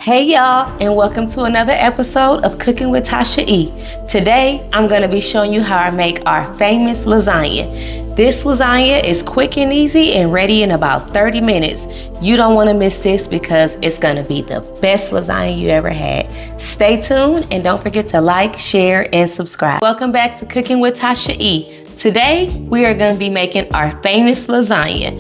Hey y'all, and welcome to another episode of Cooking with Tasha E. Today, I'm going to be showing you how I make our famous lasagna. This lasagna is quick and easy and ready in about 30 minutes. You don't want to miss this because it's going to be the best lasagna you ever had. Stay tuned and don't forget to like, share, and subscribe. Welcome back to Cooking with Tasha E. Today, we are going to be making our famous lasagna.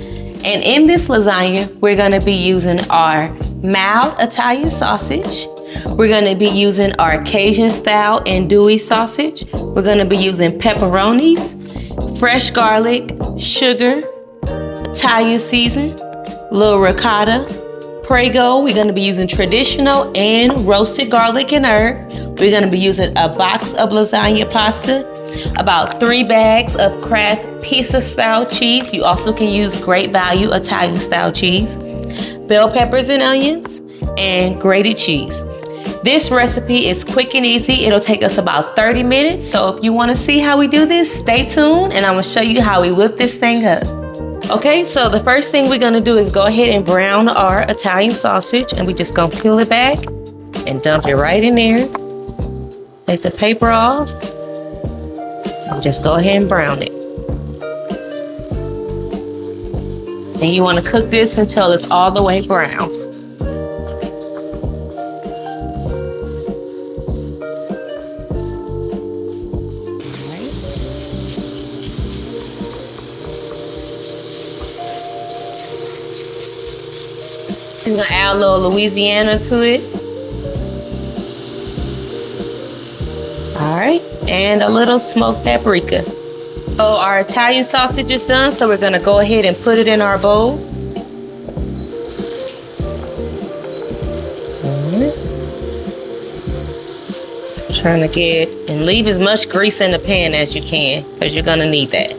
And in this lasagna, we're going to be using our mild Italian sausage. We're going to be using our Cajun-style andouille sausage. We're going to be using pepperonis, fresh garlic, sugar, Italian season, little ricotta, Prego. We're going to be using traditional and roasted garlic and herb. We're going to be using a box of lasagna pasta, about 3 bags of Kraft pizza-style cheese. You also can use great value Italian-style cheese, bell peppers and onions, and grated cheese. This recipe is quick and easy. It'll take us about 30 minutes. So if you want to see how we do this, stay tuned and I'm going to show you how we whip this thing up. Okay, so the first thing we're going to do is go ahead and brown our Italian sausage, and we're just going to peel it back and dump it right in there. Take the paper off. Just go ahead and brown it. And you want to cook this until it's all the way brown. I'm going to add a little Louisiana to it. All right, and a little smoked paprika. So our Italian sausage is done, so we're going to go ahead and put it in our bowl. Trying to get and leave as much grease in the pan as you can, because you're going to need that.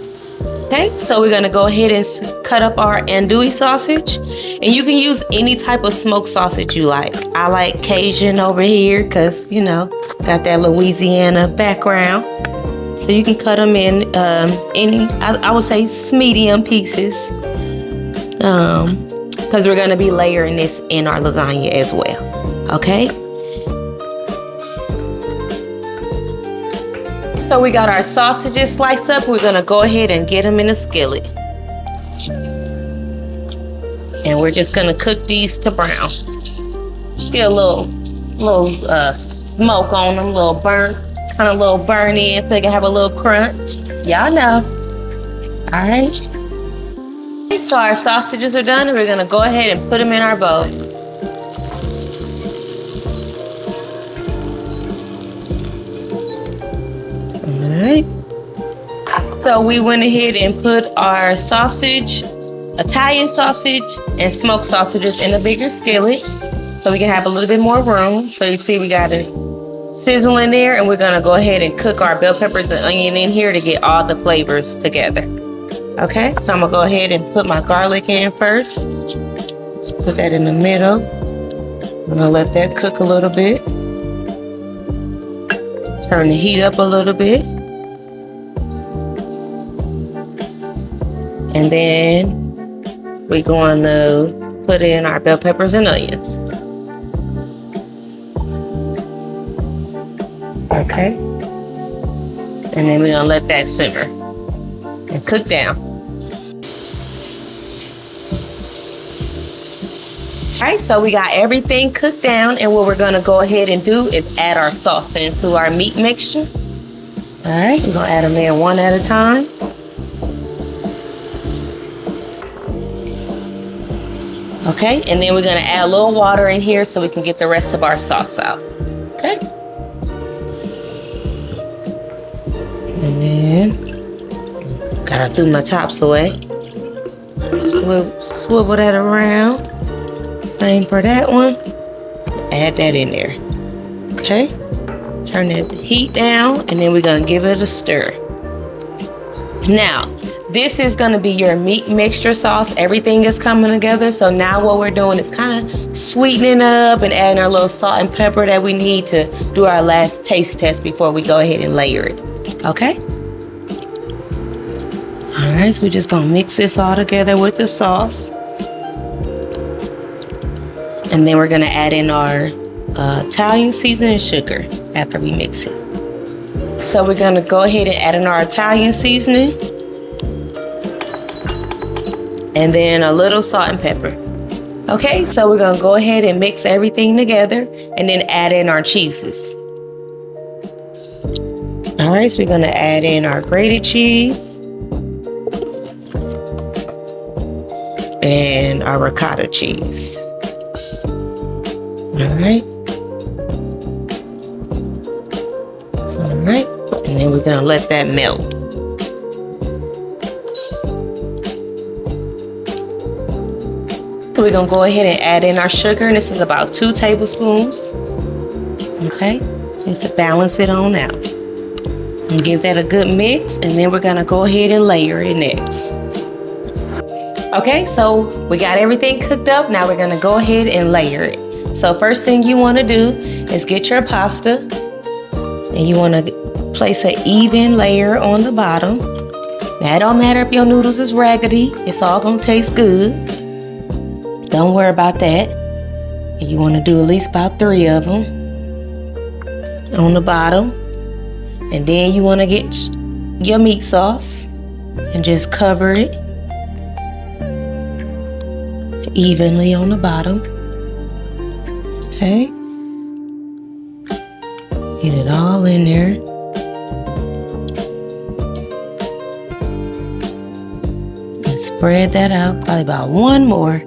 Okay, so we're going to go ahead and cut up our andouille sausage, and you can use any type of smoked sausage you like. I like Cajun over here because, you know, got that Louisiana background. So you can cut them in I would say medium pieces, because we're going to be layering this in our lasagna as well. Okay. So we got our sausages sliced up. We're going to go ahead and get them in a skillet. And we're just going to cook these to brown. Just get a little smoke on them, a little burnt, kind of a little burn in so they can have a little crunch. Y'all know. All right. So our sausages are done, and we're going to go ahead and put them in our bowl. Alright, so we went ahead and put our sausage, Italian sausage, and smoked sausages in a bigger skillet so we can have a little bit more room. So you see we got it sizzling there, and we're going to go ahead and cook our bell peppers and onion in here to get all the flavors together. Okay, so I'm going to go ahead and put my garlic in first. Let's put that in the middle. I'm going to let that cook a little bit. Turn the heat up a little bit. And then we're going to put in our bell peppers and onions. Okay. And then we're going to let that simmer and cook down. All right, so we got everything cooked down, and what we're going to go ahead and do is add our sauce into our meat mixture. All right, we're going to add them in one at a time. Okay, and then we're going to add a little water in here so we can get the rest of our sauce out. Okay. And then, gotta throw my tops away. Swivel that around. Same for that one. Add that in there. Okay. Turn the heat down, and then we're going to give it a stir. Now, this is going to be your meat mixture sauce. Everything is coming together. So now what we're doing is kind of sweetening up and adding our little salt and pepper that we need to do our last taste test before we go ahead and layer it. Okay? All right, so we're just going to mix this all together with the sauce. And then we're gonna add in our Italian seasoning and sugar after we mix it. So we're gonna go ahead and add in our Italian seasoning. And then a little salt and pepper. Okay, so we're gonna go ahead and mix everything together and then add in our cheeses. All right, so we're gonna add in our grated cheese and our ricotta cheese. All right. All right, and then we're gonna let that melt. So we're gonna go ahead and add in our sugar, and this is about 2 tablespoons. Okay, just to balance it on out. And give that a good mix, and then we're gonna go ahead and layer it next. Okay, so we got everything cooked up. Now we're gonna go ahead and layer it. So first thing you wanna do is get your pasta, and you wanna place an even layer on the bottom. Now it don't matter if your noodles is raggedy, it's all gonna taste good. Don't worry about that. And you wanna do at least about 3 of them on the bottom. And then you want to get your meat sauce and just cover it evenly on the bottom. Okay. Get it all in there. And spread that out, probably about 1 more.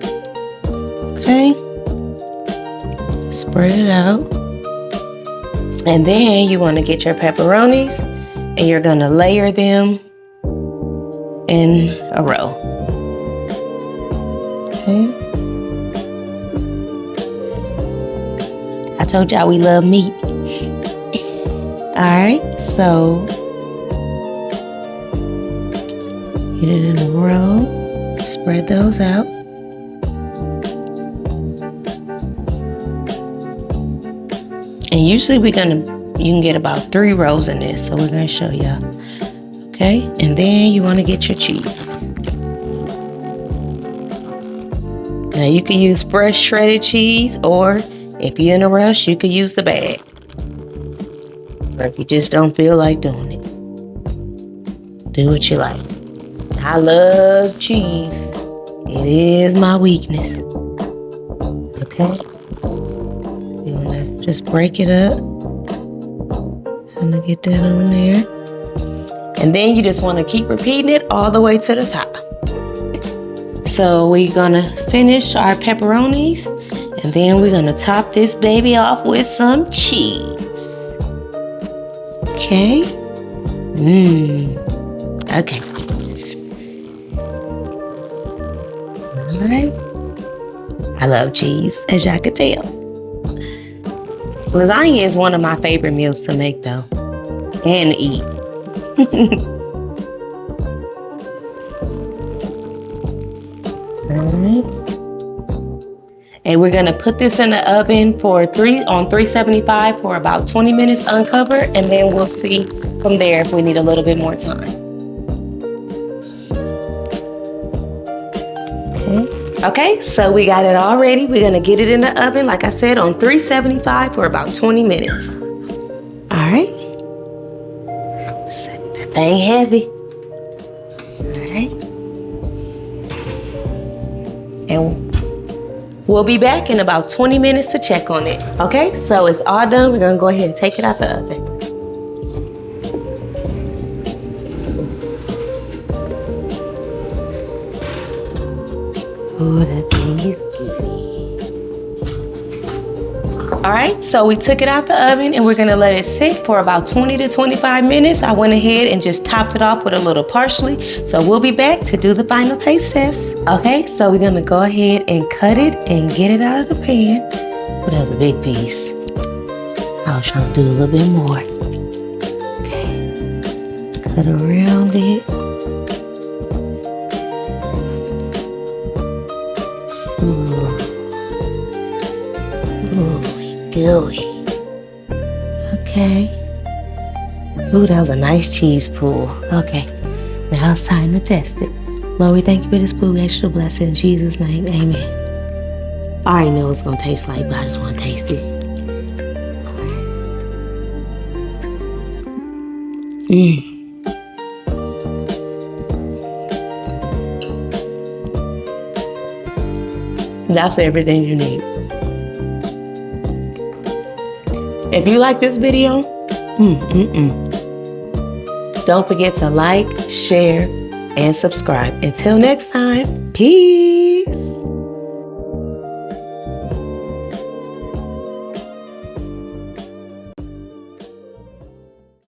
Okay. Spread it out. And then you want to get your pepperonis and you're going to layer them in a row. Okay. I told y'all we love meat. All right, so get it in a row. Spread those out. And usually you can get about 3 rows in this, so we're gonna show y'all. Okay, and then you wanna get your cheese. Now you can use fresh shredded cheese, or if you're in a rush, you could use the bag. Or if you just don't feel like doing it, do what you like. I love cheese. It is my weakness. Okay. Just break it up. I'm gonna get that on there. And then you just want to keep repeating it all the way to the top. So we're gonna finish our pepperonis, and then we're gonna top this baby off with some cheese. Okay. Okay. All right. I love cheese, as y'all can tell. Lasagna is one of my favorite meals to make, though, and eat. Alright. And we're gonna put this in the oven for 375 for about 20 minutes uncovered, and then we'll see from there if we need a little bit more time. Okay, so we got it all ready. We're gonna get it in the oven, like I said, on 375 for about 20 minutes. All right. Set that thing heavy. All right. And we'll be back in about 20 minutes to check on it. Okay, so it's all done. We're gonna go ahead and take it out the oven. Oh, that thing is good. All right, so we took it out the oven and we're gonna let it sit for about 20 to 25 minutes. I went ahead and just topped it off with a little parsley. So we'll be back to do the final taste test. Okay, so we're gonna go ahead and cut it and get it out of the pan. Oh, that was a big piece. I was trying to do a little bit more. Okay, cut around it. Gooey. Okay. Ooh, that was a nice cheese pool. Okay. Now it's time to test it. Lord, we thank you for this food. Extra blessed in Jesus' name. Amen. I already know what it's gonna taste like, but I just want to taste it. That's everything you need. If you like this video, don't forget to like, share, and subscribe. Until next time, peace.